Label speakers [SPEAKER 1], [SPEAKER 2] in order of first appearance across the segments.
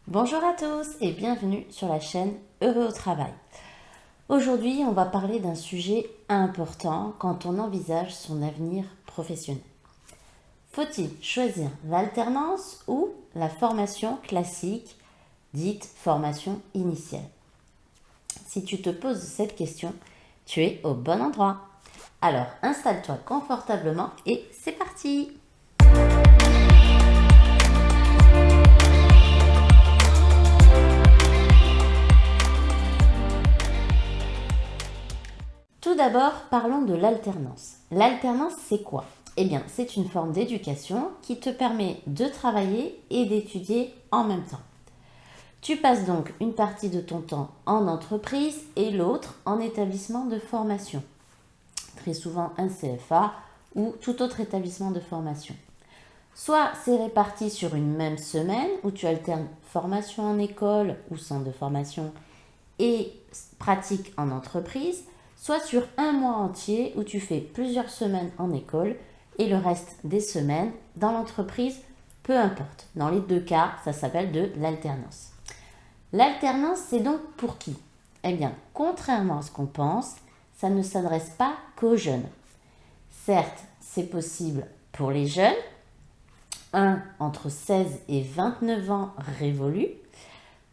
[SPEAKER 1] Bonjour à tous et bienvenue sur la chaîne Heureux au travail. Aujourd'hui, on va parler d'un sujet important quand on envisage son avenir professionnel. Faut-il choisir l'alternance ou la formation classique, dite formation initiale? Si tu te poses cette question, tu es au bon endroit. Alors installe-toi confortablement et c'est parti! Tout d'abord, parlons de l'alternance. L'alternance, c'est quoi? Eh bien, c'est une forme d'éducation qui te permet de travailler et d'étudier en même temps. Tu passes donc une partie de ton temps en entreprise et l'autre en établissement de formation. Très souvent un CFA ou tout autre établissement de formation. Soit c'est réparti sur une même semaine où tu alternes formation en école ou centre de formation et pratique en entreprise, soit sur un mois entier où tu fais plusieurs semaines en école et le reste des semaines dans l'entreprise, peu importe. Dans les deux cas, ça s'appelle de l'alternance. L'alternance, c'est donc pour qui? Eh bien, contrairement à ce qu'on pense, ça ne s'adresse pas qu'aux jeunes. Certes, c'est possible pour les jeunes, entre 16 et 29 ans révolus,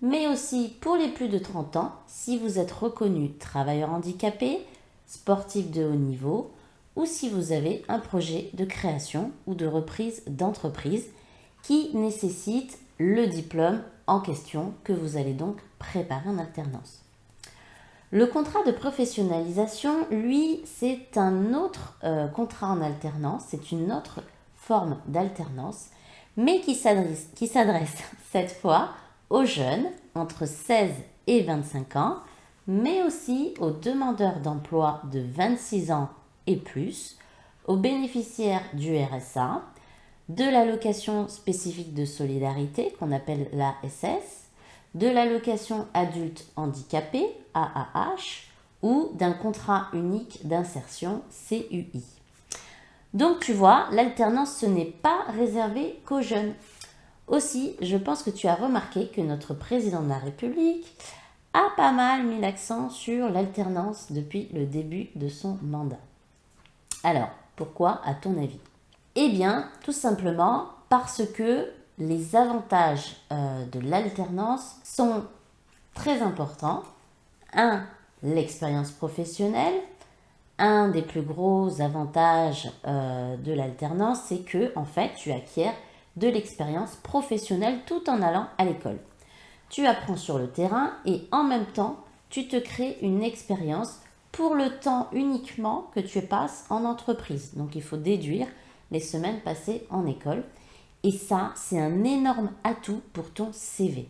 [SPEAKER 1] mais aussi pour les plus de 30 ans si vous êtes reconnu travailleur handicapé, sportif de haut niveau ou si vous avez un projet de création ou de reprise d'entreprise qui nécessite le diplôme en question que vous allez donc préparer en alternance. Le contrat de professionnalisation, lui, c'est un autre contrat en alternance, c'est une autre forme d'alternance, mais qui s'adresse cette fois aux jeunes entre 16 et 25 ans, mais aussi aux demandeurs d'emploi de 26 ans et plus, aux bénéficiaires du RSA, de l'allocation spécifique de solidarité qu'on appelle l'ASS, de l'allocation adulte handicapé AAH ou d'un contrat unique d'insertion CUI. Donc tu vois, l'alternance ce n'est pas réservé qu'aux jeunes. Aussi, je pense que tu as remarqué que notre président de la République a pas mal mis l'accent sur l'alternance depuis le début de son mandat. Alors, pourquoi à ton avis? Eh bien, tout simplement parce que les avantages de l'alternance sont très importants. L'expérience professionnelle. Un des plus gros avantages de l'alternance, c'est que en fait, tu acquiers de l'expérience professionnelle tout en allant à l'école. Tu apprends sur le terrain et en même temps, tu te crées une expérience pour le temps uniquement que tu passes en entreprise. Donc il faut déduire les semaines passées en école. Et ça, c'est un énorme atout pour ton CV.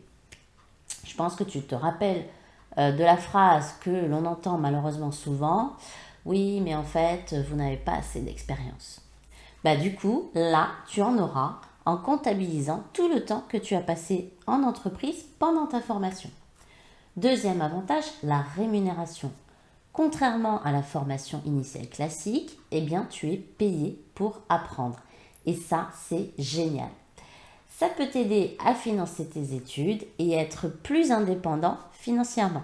[SPEAKER 1] Je pense que tu te rappelles de la phrase que l'on entend malheureusement souvent. Oui, mais en fait, vous n'avez pas assez d'expérience. Du coup, là, tu en auras en comptabilisant tout le temps que tu as passé en entreprise pendant ta formation. Deuxième avantage, la rémunération. Contrairement à la formation initiale classique, eh bien, tu es payé pour apprendre. Et ça, c'est génial. Ça peut t'aider à financer tes études et être plus indépendant financièrement.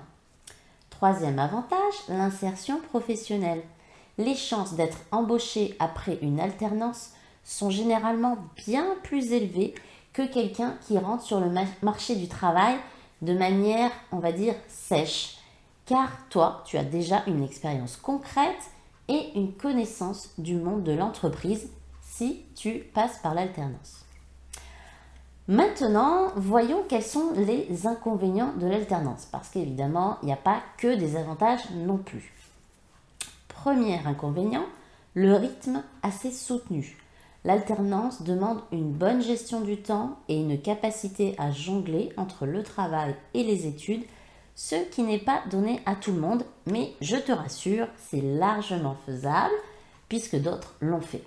[SPEAKER 1] Troisième avantage, l'insertion professionnelle. Les chances d'être embauché après une alternance sont généralement bien plus élevées que quelqu'un qui rentre sur le marché du travail de manière, on va dire, sèche. Car toi, tu as déjà une expérience concrète et une connaissance du monde de l'entreprise si tu passes par l'alternance. Maintenant, voyons quels sont les inconvénients de l'alternance, parce qu'évidemment, il n'y a pas que des avantages non plus. Premier inconvénient, le rythme assez soutenu. L'alternance demande une bonne gestion du temps et une capacité à jongler entre le travail et les études, ce qui n'est pas donné à tout le monde, mais je te rassure, c'est largement faisable puisque d'autres l'ont fait.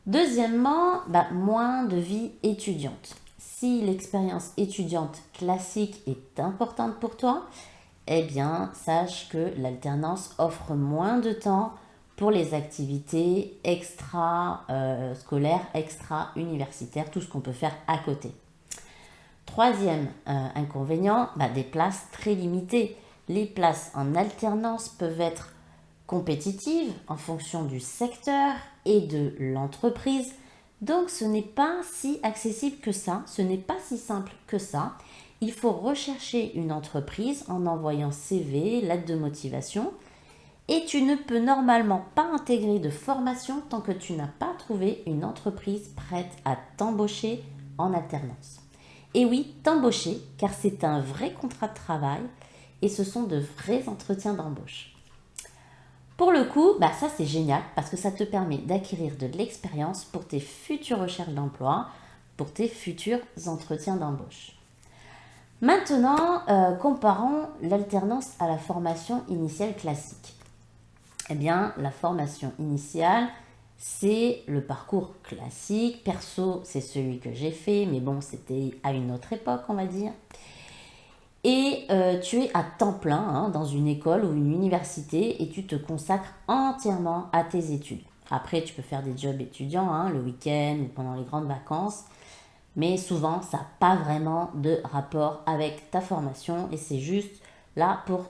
[SPEAKER 1] Deuxièmement, moins de vie étudiante. Si l'expérience étudiante classique est importante pour toi, eh bien, sache que l'alternance offre moins de temps pour les activités extra-scolaires, extra-universitaires, tout ce qu'on peut faire à côté. Troisième inconvénient, des places très limitées. Les places en alternance peuvent être compétitives en fonction du secteur et de l'entreprise. Donc ce n'est pas si accessible que ça, ce n'est pas si simple que ça. Il faut rechercher une entreprise en envoyant CV, lettre de motivation. Et tu ne peux normalement pas intégrer de formation tant que tu n'as pas trouvé une entreprise prête à t'embaucher en alternance. Et oui, t'embaucher, car c'est un vrai contrat de travail et ce sont de vrais entretiens d'embauche. Pour le coup, ça c'est génial parce que ça te permet d'acquérir de l'expérience pour tes futures recherches d'emploi, pour tes futurs entretiens d'embauche. Maintenant, comparons l'alternance à la formation initiale classique. Eh bien, la formation initiale, c'est le parcours classique. Perso, c'est celui que j'ai fait, mais bon, c'était à une autre époque, on va dire. Et tu es à temps plein dans une école ou une université et tu te consacres entièrement à tes études. Après, tu peux faire des jobs étudiants le week-end ou pendant les grandes vacances, mais souvent, ça n'a pas vraiment de rapport avec ta formation et c'est juste là pour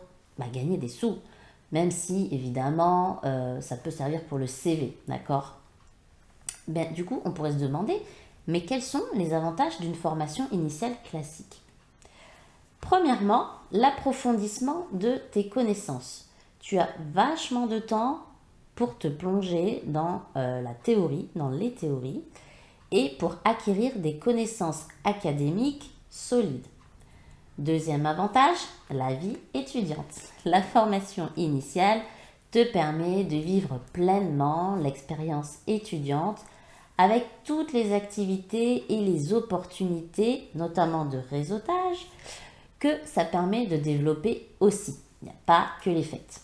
[SPEAKER 1] gagner des sous. Même si, évidemment, ça peut servir pour le CV, d'accord? Du coup, on pourrait se demander, mais quels sont les avantages d'une formation initiale classique? Premièrement, l'approfondissement de tes connaissances. Tu as vachement de temps pour te plonger dans la théorie, dans les théories, et pour acquérir des connaissances académiques solides. Deuxième avantage, la vie étudiante. La formation initiale te permet de vivre pleinement l'expérience étudiante avec toutes les activités et les opportunités, notamment de réseautage, que ça permet de développer aussi. Il n'y a pas que les fêtes.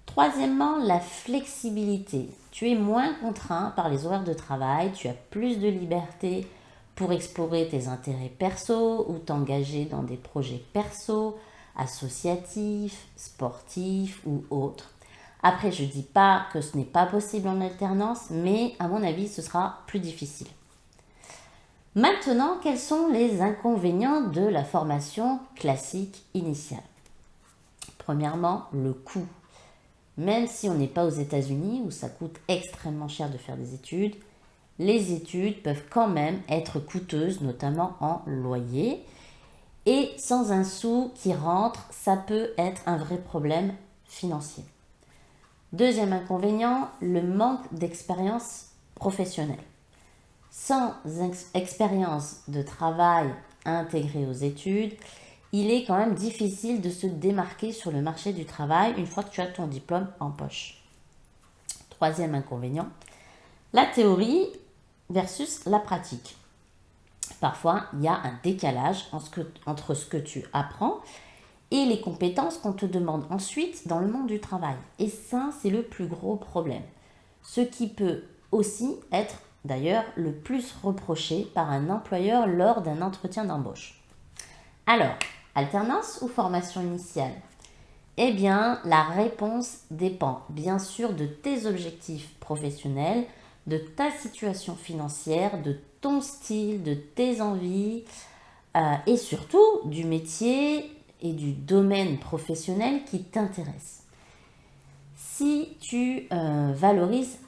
[SPEAKER 1] Troisièmement, la flexibilité. Tu es moins contraint par les horaires de travail, tu as plus de liberté pour explorer tes intérêts perso ou t'engager dans des projets perso, associatifs, sportifs ou autres. Après, je ne dis pas que ce n'est pas possible en alternance, mais à mon avis, ce sera plus difficile. Maintenant, quels sont les inconvénients de la formation classique initiale? Premièrement, le coût. Même si on n'est pas aux États-Unis où ça coûte extrêmement cher de faire des études, les études peuvent quand même être coûteuses, notamment en loyer. Et sans un sou qui rentre, ça peut être un vrai problème financier. Deuxième inconvénient, le manque d'expérience professionnelle. Sans expérience de travail intégrée aux études, il est quand même difficile de se démarquer sur le marché du travail une fois que tu as ton diplôme en poche. Troisième inconvénient, la théorie versus la pratique. Parfois, il y a un décalage entre ce que tu apprends et les compétences qu'on te demande ensuite dans le monde du travail. Et ça, c'est le plus gros problème. Ce qui peut aussi être d'ailleurs le plus reproché par un employeur lors d'un entretien d'embauche. Alors, alternance ou formation initiale? Eh bien, la réponse dépend bien sûr de tes objectifs professionnels, de ta situation financière, de ton style, de tes envies et surtout du métier et du domaine professionnel qui t'intéresse. Si tu valorises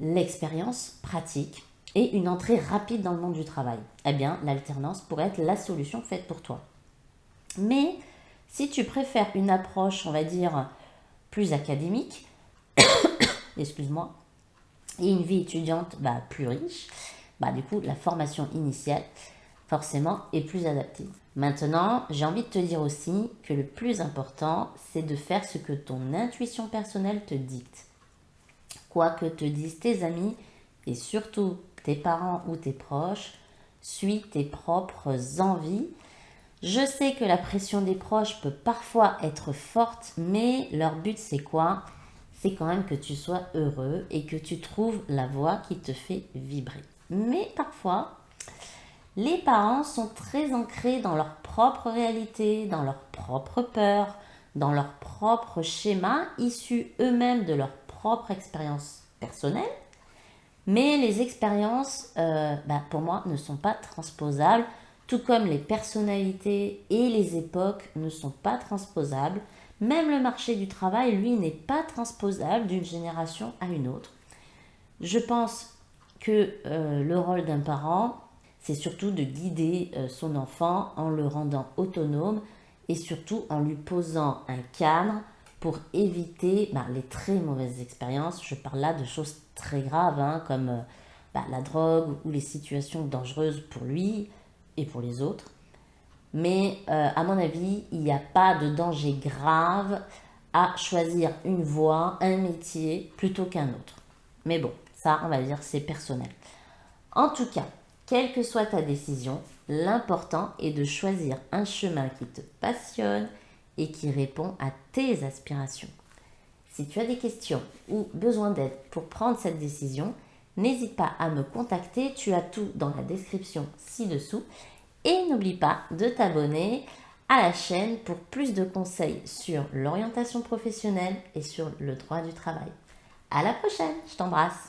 [SPEAKER 1] l'expérience pratique et une entrée rapide dans le monde du travail, eh bien, l'alternance pourrait être la solution faite pour toi. Mais si tu préfères une approche, on va dire, plus académique, excuse-moi, et une vie étudiante plus riche, du coup, la formation initiale, forcément, est plus adaptée. Maintenant, j'ai envie de te dire aussi que le plus important, c'est de faire ce que ton intuition personnelle te dicte. Quoi que te disent tes amis et surtout tes parents ou tes proches, suis tes propres envies. Je sais que la pression des proches peut parfois être forte, mais leur but c'est quoi? C'est quand même que tu sois heureux et que tu trouves la voie qui te fait vibrer. Mais parfois, les parents sont très ancrés dans leur propre réalité, dans leur propre peur, dans leur propre schéma, issus eux-mêmes de leur propre expérience personnelle. Mais les expériences, pour moi, ne sont pas transposables, Tout comme les personnalités et les époques ne sont pas transposables, même le marché du travail, lui, n'est pas transposable d'une génération à une autre. Je pense que le rôle d'un parent, c'est surtout de guider son enfant en le rendant autonome et surtout en lui posant un cadre pour éviter les très mauvaises expériences. Je parle là de choses très graves comme la drogue ou les situations dangereuses pour lui et pour les autres. Mais à mon avis, il n'y a pas de danger grave à choisir une voie, un métier plutôt qu'un autre. Mais bon, ça, on va dire, c'est personnel. En tout cas, quelle que soit ta décision, l'important est de choisir un chemin qui te passionne et qui répond à tes aspirations. Si tu as des questions ou besoin d'aide pour prendre cette décision, n'hésite pas à me contacter, tu as tout dans la description ci-dessous. Et n'oublie pas de t'abonner à la chaîne pour plus de conseils sur l'orientation professionnelle et sur le droit du travail. À la prochaine, je t'embrasse.